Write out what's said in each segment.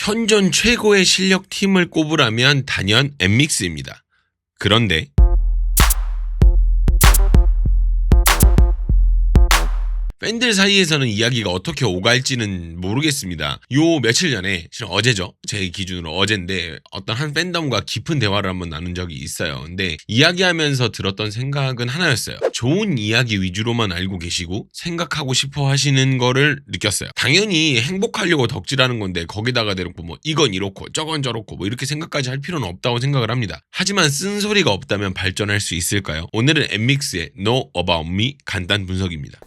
현존 최고의 실력 팀을 꼽으라면 단연 엠믹스입니다. 그런데 팬들 사이에서는 이야기가 어떻게 오갈지는 모르겠습니다. 요 며칠 전에, 실은 어제죠. 제 기준으로 어젠데 어떤 한 팬덤과 깊은 대화를 한번 나눈 적이 있어요. 근데 이야기하면서 들었던 생각은 하나였어요. 좋은 이야기 위주로만 알고 계시고 생각하고 싶어 하시는 거를 느꼈어요. 당연히 행복하려고 덕질하는 건데 거기다가 대놓고 뭐 이건 이렇고 저건 저렇고 뭐 이렇게 생각까지 할 필요는 없다고 생각을 합니다. 하지만 쓴소리가 없다면 발전할 수 있을까요? 오늘은 엠믹스의 Know About Me 간단 분석입니다.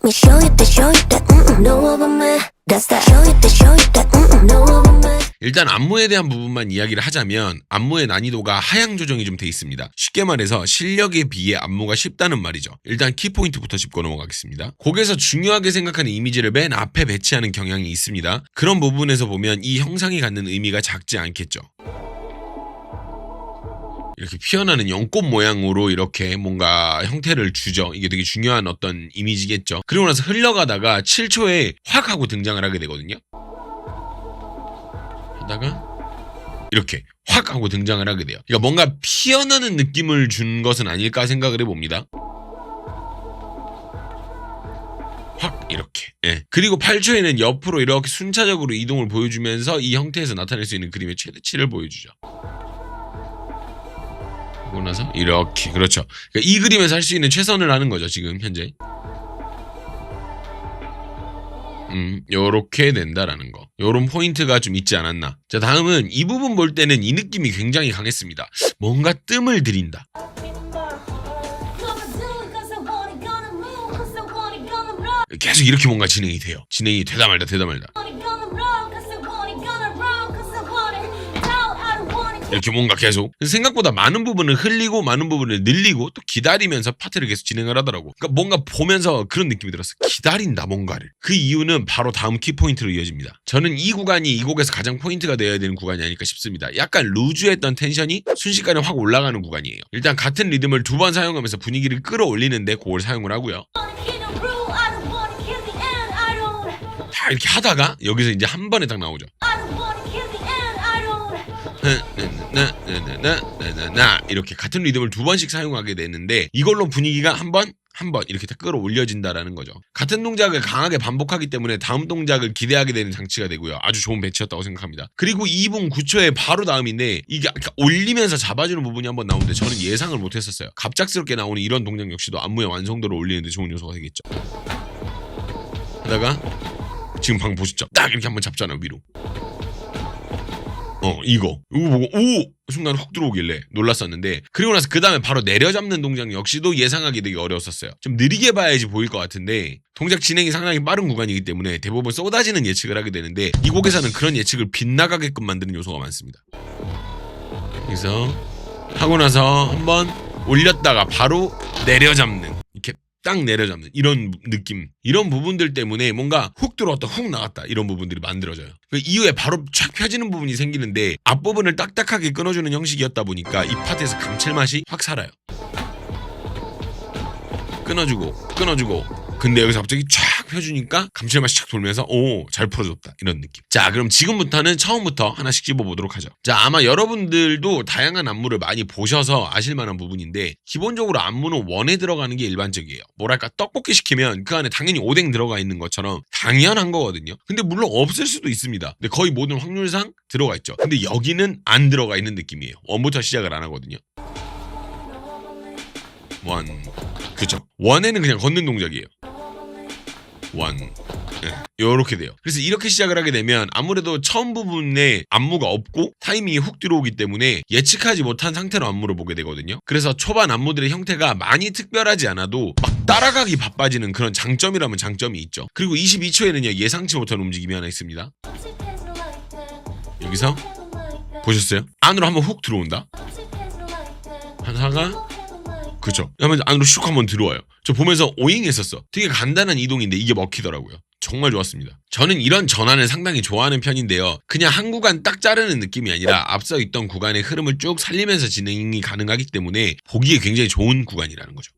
일단 안무에 대한 부분만 이야기를 하자면 안무의 난이도가 하향 조정이 좀 돼 있습니다. 쉽게 말해서 실력에 비해 안무가 쉽다는 말이죠. 일단 키포인트부터 짚고 넘어가겠습니다. 곡에서 중요하게 생각하는 이미지를 맨 앞에 배치하는 경향이 있습니다. 그런 부분에서 보면 이 형상이 갖는 의미가 작지 않겠죠. 이렇게 피어나는 연꽃 모양으로 이렇게 뭔가 형태를 주죠. 이게 되게 중요한 어떤 이미지겠죠. 그리고 나서 흘러가다가 7초에 확 하고 등장을 하게 되거든요. 하다가 이렇게 확 하고 등장을 하게 돼요. 그러니까 뭔가 피어나는 느낌을 준 것은 아닐까 생각을 해봅니다. 확 이렇게. 예. 그리고 8초에는 옆으로 이렇게 순차적으로 이동을 보여주면서 이 형태에서 나타낼 수 있는 그림의 최대치를 보여주죠. 그러고 나서 이렇게. 그렇죠. 그러니까 이 그림에서 할 수 있는 최선을 하는 거죠. 지금 현재. 요렇게 된다라는 거. 요런 포인트가 좀 있지 않았나. 자, 다음은 이 부분 볼 때는 이 느낌이 굉장히 강했습니다. 뭔가 뜸을 들인다. 계속 이렇게 뭔가 진행이 돼요. 진행이 되다 말다 되다 말다. 이렇게 뭔가 계속 생각보다 많은 부분을 흘리고 많은 부분을 늘리고 또 기다리면서 파트를 계속 진행을 하더라고. 그러니까 뭔가 보면서 그런 느낌이 들었어. 기다린다 뭔가를. 그 이유는 바로 다음 키포인트로 이어집니다. 저는 이 구간이 이 곡에서 가장 포인트가 되어야 되는 구간이 아닐까 싶습니다. 약간 루즈했던 텐션이 순식간에 확 올라가는 구간이에요. 일단 같은 리듬을 두 번 사용하면서 분위기를 끌어올리는데 그걸 사용을 하고요. 다 이렇게 하다가 여기서 이제 한 번에 딱 나오죠. 이렇게 같은 리듬을 두 번씩 사용하게 되는데 이걸로 분위기가 한 번 이렇게 다 끌어올려진다라는 거죠. 같은 동작을 강하게 반복하기 때문에 다음 동작을 기대하게 되는 장치가 되고요. 아주 좋은 배치였다고 생각합니다. 그리고 2분 9초의 바로 다음인데 이게 올리면서 잡아주는 부분이 한번 나오는데 저는 예상을 못했었어요. 갑작스럽게 나오는 이런 동작 역시도 안무의 완성도를 올리는데 좋은 요소가 되겠죠. 하다가 지금 방금 보셨죠? 딱 이렇게 한번 잡잖아요. 위로. 이거 보고 오! 순간 훅 들어오길래 놀랐었는데 그리고 나서 그 다음에 바로 내려잡는 동작 역시도 예상하기 되게 어려웠었어요. 좀 느리게 봐야지 보일 것 같은데 동작 진행이 상당히 빠른 구간이기 때문에 대부분 쏟아지는 예측을 하게 되는데 이 곡에서는 그런 예측을 빗나가게끔 만드는 요소가 많습니다. 그래서 하고 나서 한번 올렸다가 바로 내려잡는 이렇게 딱 내려잡는 이런 느낌, 이런 부분들 때문에 뭔가 훅 들어왔다 훅 나갔다 이런 부분들이 만들어져요. 그 이후에 바로 촥 펴지는 부분이 생기는데 앞부분을 딱딱하게 끊어주는 형식이었다 보니까 이 파트에서 감칠맛이 확 살아요. 끊어주고 근데 여기서 갑자기 쫙 펴주니까 감칠맛이 쫙 돌면서 오, 잘 풀어줬다 이런 느낌. 자, 그럼 지금부터는 처음부터 하나씩 찝어보도록 하죠. 자, 아마 여러분들도 다양한 안무를 많이 보셔서 아실만한 부분인데 기본적으로 안무는 원에 들어가는 게 일반적이에요. 뭐랄까 떡볶이 시키면 그 안에 당연히 오뎅 들어가 있는 것처럼 당연한 거거든요. 근데 물론 없을 수도 있습니다. 근데 거의 모든 확률상 들어가 있죠. 근데 여기는 안 들어가 있는 느낌이에요. 원부터 시작을 안 하거든요. 원, 그쵸. 원에는 그냥 걷는 동작이에요. 원, 요렇게 돼요. 그래서 이렇게 시작을 하게 되면 아무래도 처음 부분에 안무가 없고 타이밍이 훅 들어오기 때문에 예측하지 못한 상태로 안무를 보게 되거든요. 그래서 초반 안무들의 형태가 많이 특별하지 않아도 막 따라가기 바빠지는 그런 장점이라면 장점이 있죠. 그리고 22초에는요 예상치 못한 움직임이 하나 있습니다. 여기서 보셨어요? 안으로 한번 훅 들어온다. 하다가 그쵸. 하면 안으로 슉 한번 들어와요. 저 보면서 오잉 했었어. 되게 간단한 이동인데 이게 먹히더라고요. 정말 좋았습니다. 저는 이런 전환을 상당히 좋아하는 편인데요. 그냥 한 구간 딱 자르는 느낌이 아니라 앞서 있던 구간의 흐름을 쭉 살리면서 진행이 가능하기 때문에 보기에 굉장히 좋은 구간이라는 거죠.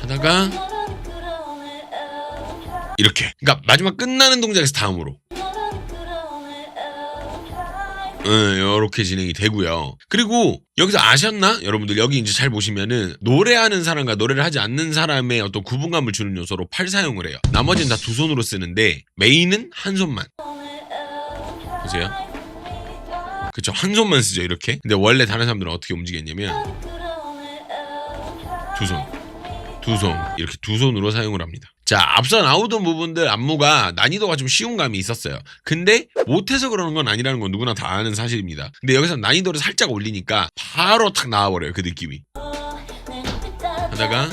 하다가 이렇게. 그러니까 마지막 끝나는 동작에서 다음으로 이렇게 진행이 되고요. 그리고 여기서 아셨나? 여러분들 여기 이제 잘 보시면은 노래하는 사람과 노래를 하지 않는 사람의 어떤 구분감을 주는 요소로 팔 사용을 해요. 나머지는 다 두 손으로 쓰는데 메인은 한 손만. 보세요. 그쵸, 한 손만 쓰죠 이렇게. 근데 원래 다른 사람들은 어떻게 움직였냐면 두 손 이렇게 두 손으로 사용을 합니다. 자, 앞서 나오던 부분들 안무가 난이도가 좀 쉬운 감이 있었어요. 근데 못해서 그러는 건 아니라는 건 누구나 다 아는 사실입니다. 근데 여기서 난이도를 살짝 올리니까 바로 탁 나와버려요 그 느낌이. 하다가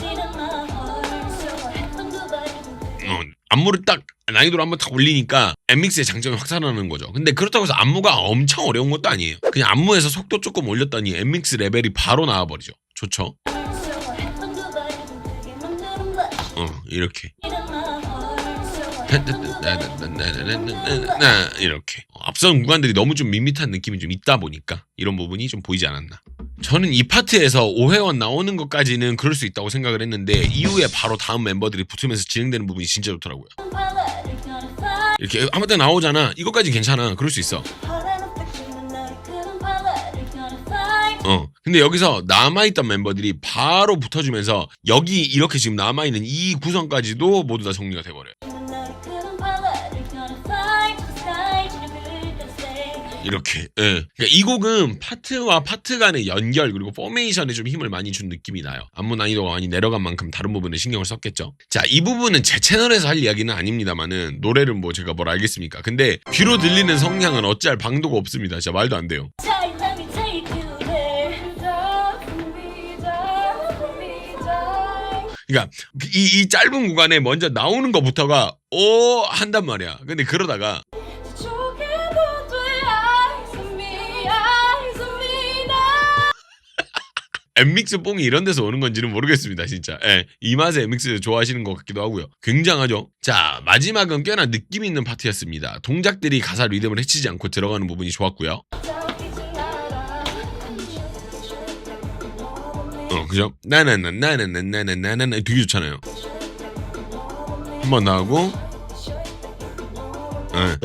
안무를 딱 난이도를 한번 탁 올리니까 엠믹스의 장점이 확 살아나는 거죠. 근데 그렇다고 해서 안무가 엄청 어려운 것도 아니에요. 그냥 안무에서 속도 조금 올렸더니 엠믹스 레벨이 바로 나와버리죠. 좋죠? 이렇게 이렇게 앞선 구간들이 너무 좀 밋밋한 느낌이 좀 있다 보니까 이런 부분이 좀 보이지 않았나. 저는 이 파트에서 오회원 나오는 것까지는 그럴 수 있다고 생각을 했는데 이후에 바로 다음 멤버들이 붙으면서 진행되는 부분이 진짜 좋더라고요. 이렇게 아무튼 나오잖아. 이것까지 괜찮아. 그럴 수 있어. 근데 여기서 남아있던 멤버들이 바로 붙어주면서 여기 이렇게 지금 남아있는 이 구성까지도 모두 다 정리가 돼버려요. 이렇게. 그러니까 이 곡은 파트와 파트 간의 연결 그리고 포메이션에 좀 힘을 많이 준 느낌이 나요. 안무 난이도가 많이 내려간 만큼 다른 부분에 신경을 썼겠죠. 자, 이 부분은 제 채널에서 할 이야기는 아닙니다만은 노래를 뭐 제가 뭘 알겠습니까. 근데 귀로 들리는 성량은 어찌할 방도가 없습니다. 진짜 말도 안 돼요. 그러니까 이 짧은 구간에 먼저 나오는 것부터가 한단 말이야. 근데 그러다가 엠믹스 뽕이 이런 데서 오는 건지는 모르겠습니다. 진짜. 이 맛에 엠믹스 좋아하시는 것 같기도 하고요. 굉장하죠. 자, 마지막은 꽤나 느낌 있는 파트였습니다. 동작들이 가사 리듬을 해치지 않고 들어가는 부분이 좋았고요. 그죠? 나나나나나나나나나 되게 좋잖아요. 한번 나오고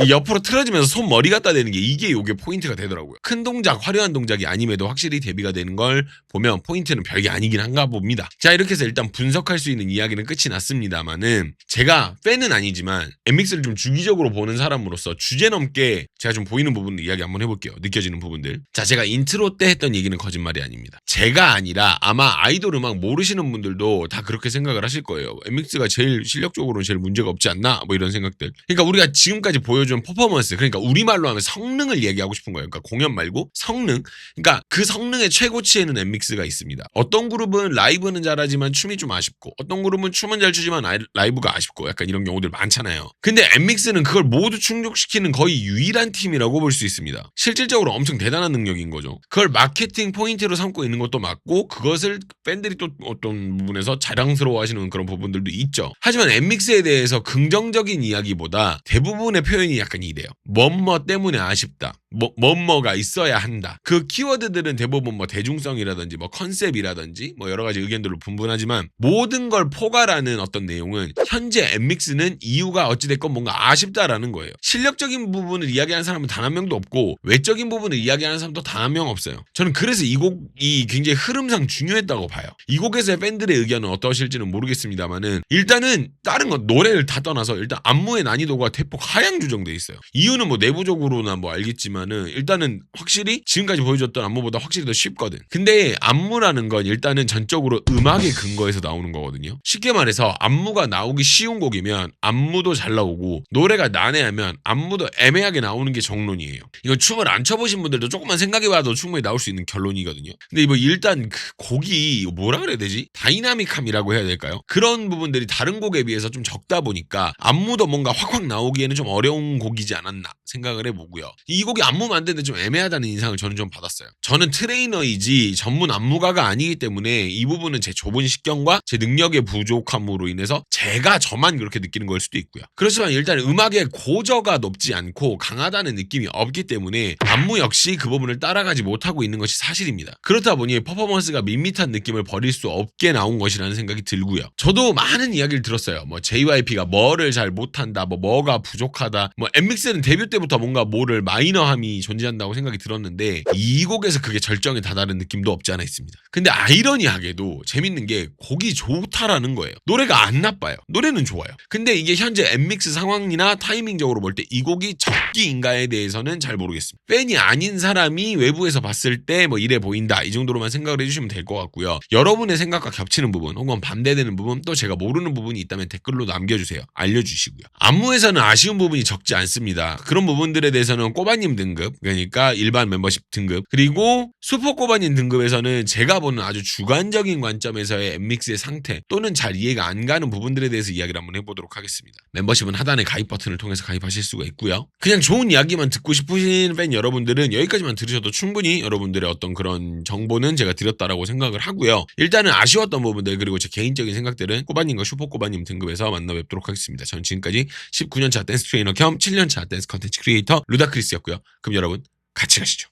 이 옆으로 틀어지면서 손머리 갖다 대는 게 이게 요게 포인트가 되더라고요. 큰 동작, 화려한 동작이 아님에도 확실히 대비가 되는 걸 보면 포인트는 별게 아니긴 한가 봅니다. 자, 이렇게 해서 일단 분석할 수 있는 이야기는 끝이 났습니다만은 제가 팬은 아니지만 엠믹스를 좀 주기적으로 보는 사람으로서 주제넘게 제가 좀 보이는 부분을 이야기 한번 해볼게요. 느껴지는 부분들. 자, 제가 인트로 때 했던 얘기는 거짓말이 아닙니다. 제가 아니라 아마 아이돌 음악 모르시는 분들도 다 그렇게 생각을 하실 거예요. 엠믹스가 제일 실력적으로는 제일 문제가 없지 않나? 뭐 이런 생각들. 그러니까 우리가 지금까지 보여준 퍼포먼스, 그러니까 우리말로 하면 성능을 얘기하고 싶은 거예요. 그러니까 공연 말고 성능. 그러니까 그 성능의 최고치에는 엠믹스가 있습니다. 어떤 그룹은 라이브는 잘하지만 춤이 좀 아쉽고, 어떤 그룹은 춤은 잘 추지만 라이브가 아쉽고, 약간 이런 경우들 많잖아요. 근데 엠믹스는 그걸 모두 충족시키는 거의 유일한 팀이라고 볼 수 있습니다. 실질적으로 엄청 대단한 능력인 거죠. 그걸 마케팅 포인트로 삼고 있는 것도 맞고, 그것을 팬들이 또 어떤 부분에서 자랑스러워하시는 그런 부분들도 있죠. 하지만 엠믹스에 대해서 긍정적인 이야기보다 대부분의 표현이 약간 이래요. 뭐뭐 때문에 아쉽다. 뭐뭐가 있어야 한다. 그 키워드들은 대부분 뭐 대중성이라든지 뭐 컨셉이라든지 뭐 여러 가지 의견들로 분분하지만 모든 걸 포괄하는 어떤 내용은 현재 엠믹스는 이유가 어찌됐건 뭔가 아쉽다라는 거예요. 실력적인 부분을 이야기하는 사람은 단 한 명도 없고 외적인 부분을 이야기하는 사람도 단 한 명 없어요. 저는 그래서 이 곡이 굉장히 흐름상 중요했다고 봐요. 이 곡에서의 팬들의 의견은 어떠실지는 모르겠습니다만은 일단은 다른 건 노래를 다 떠나서 일단 안무의 난이도가 대폭 하향 조정돼 있어요. 이유는 뭐 내부적으로나 뭐 알겠지만은 일단은 확실히 지금까지 보여줬던 안무보다 확실히 더 쉽거든. 근데 안무라는 건 일단은 전적으로 음악의 근거에서 나오는 거거든요. 쉽게 말해서 안무가 나오기 쉬운 곡이면 안무도 잘 나오고 노래가 난해하면 안무도 애매하게 나오는 게 정론이에요. 이건 춤을 안 춰보신 분들도 조금만 생각해봐도 충분히 나올 수 있는 결론이거든요. 근데 뭐 일단 그 곡이 뭐라 그래야 되지? 다이나믹함이라고 해야 될까요? 그런 부분들이 다른 곡에 비해서 좀 적다 보니까 안무도 뭔가 확확 나오기에는 좀 어려운 곡이지 않았나 생각을 해보고요. 이 곡이 안무 만드는데 좀 애매하다는 인상을 저는 좀 받았어요. 저는 트레이너이지 전문 안무가가 아니기 때문에 이 부분은 제 좁은 식견과 제 능력의 부족함으로 인해서 제가 저만 그렇게 느끼는 걸 수도 있고요. 그렇지만 일단 음악의 고저가 높지 않고 강하다는 느낌이 없기 때문에 안무 역시 그 부분을 따라가지 못하고 있는 것이 사실입니다. 그렇다 보니 퍼포먼스가 밋밋한 느낌을 버릴 수 없게 나온 것이라는 생각이 들고요. 저도 많은 이야기를 들었어요. 뭐 JYP가 뭐를 잘 못한다, 뭐가 부족하다, 뭐 엠믹스는 데뷔 때부터 뭔가 뭐를 마이너함이 사람이 존재한다고 생각이 들었는데 이 곡에서 그게 절정에 다다른 느낌도 없지 않아 있습니다. 근데 아이러니하게도 재밌는 게 곡이 좋다라는 거예요. 노래가 안 나빠요. 노래는 좋아요. 근데 이게 현재 엠믹스 상황이나 타이밍적으로 볼 때 이 곡이 적기인가에 대해서는 잘 모르겠습니다. 팬이 아닌 사람이 외부에서 봤을 때 뭐 이래 보인다 이 정도로만 생각을 해주시면 될 것 같고요. 여러분의 생각과 겹치는 부분 혹은 반대되는 부분 또 제가 모르는 부분이 있다면 댓글로 남겨주세요. 알려주시고요. 안무에서는 아쉬운 부분이 적지 않습니다. 그런 부분들에 대해서는 꼬바님 등급 그러니까 일반 멤버십 등급 그리고 슈퍼 꼬바님 등급에서는 제가 보는 아주 주관적인 관점에서의 엠믹스의 상태 또는 잘 이해가 안 가는 부분들에 대해서 이야기를 한번 해보도록 하겠습니다. 멤버십은 하단의 가입 버튼을 통해서 가입하실 수가 있고요. 그냥 좋은 이야기만 듣고 싶으신 팬 여러분들은 여기까지만 들으셔도 충분히 여러분들의 어떤 그런 정보는 제가 드렸다라고 생각을 하고요. 일단은 아쉬웠던 부분들 그리고 제 개인적인 생각들은 꼬바님과 슈퍼 꼬바님 등급에서 만나 뵙도록 하겠습니다. 저는 지금까지 19년차 댄스 트레이너 겸 7년차 댄스 컨텐츠 크리에이터 루다크리스였고요. 그럼 여러분 같이 가시죠.